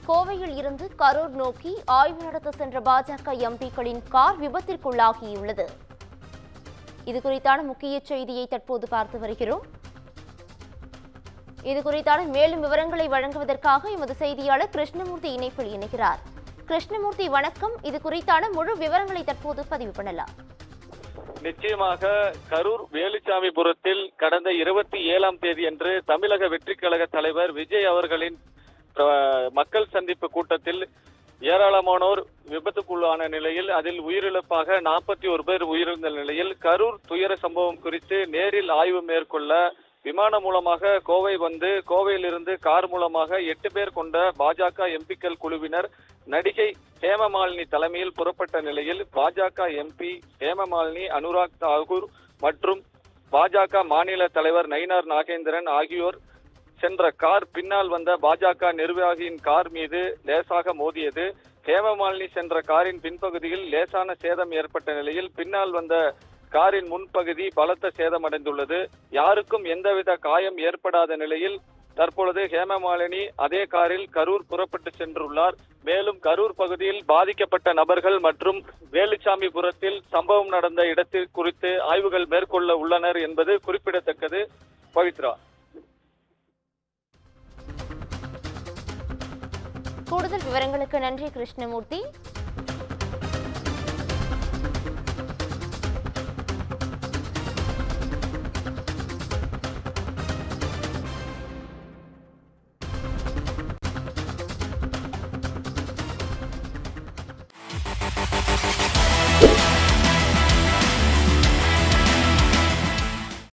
கோவையில் இருந்து கரூர் நோக்கி ஆய்வு நடத்த சென்ற பாஜக எம்பிக்களின் கார் விபத்திற்குள்ளாகியுள்ளது. இது குறித்தான முக்கிய செய்தியை தற்போது பார்த்து வருகிறோம். இது குறித்தான மேலும் விவரங்களை வழங்குவதற்காக எமது செய்தியாளர் கிருஷ்ணமூர்த்தி இணைப்பில் இணைகிறார். கிருஷ்ணமூர்த்தி வணக்கம். இது குறித்தான முழு விவரங்களை தற்போது பதிவு பண்ணலாம். நிச்சயமாக கரூர் வேலுச்சாமிபுரத்தில் கடந்த 27ஆம் தேதி அன்று தமிழக வெற்றிக் கழக தலைவர் விஜய் அவர்களின் மக்கள் சந்திப்பு கூட்டத்தில் ஏராளமானோர் விபத்துக்குள்ளான நிலையில் அதில் உயிரிழப்பாக 41 பேர் உயிரிழந்த நிலையில் கரூர் துயர சம்பவம் குறித்து நேரில் ஆய்வு மேற்கொள்ள விமானம் மூலமாக கோவை வந்து கோவையிலிருந்து கார் மூலமாக 8 பேர் கொண்ட பாஜக எம்பிக்கள் குழுவினர் நடிகை ஹேமமாலினி தலைமையில் புறப்பட்ட நிலையில் பாஜக எம்பி ஹேமமாலினி, அனுராக் தாக்கூர் மற்றும் பாஜக மாநில தலைவர் நயினார் நாகேந்திரன் ஆகியோர் சென்ற கார் பின்னால் வந்த பாஜக நிர்வாகியின் கார் மீது லேசாக மோதியது. ஹேமமாலினி சென்ற காரின் பின்பகுதியில் லேசான சேதம் ஏற்பட்ட நிலையில் பின்னால் வந்த காரின் முன்பகுதி பலத்த சேதமடைந்துள்ளது. யாருக்கும் எந்தவித காயம் ஏற்படாத நிலையில் தற்பொழுது ஹேமமாலினி அதே காரில் கரூர் புறப்பட்டு சென்றுள்ளார். மேலும் கரூர் பகுதியில் பாதிக்கப்பட்ட நபர்கள் மற்றும் வேலுச்சாமிபுரத்தில் சம்பவம் நடந்த இடத்தில் குறித்து ஆய்வுகள் மேற்கொள்ள உள்ளனர் என்பது குறிப்பிடத்தக்கது. பவித்ரா, கூடுதல் விவரங்களுக்கு நன்றி கிருஷ்ணமூர்த்தி.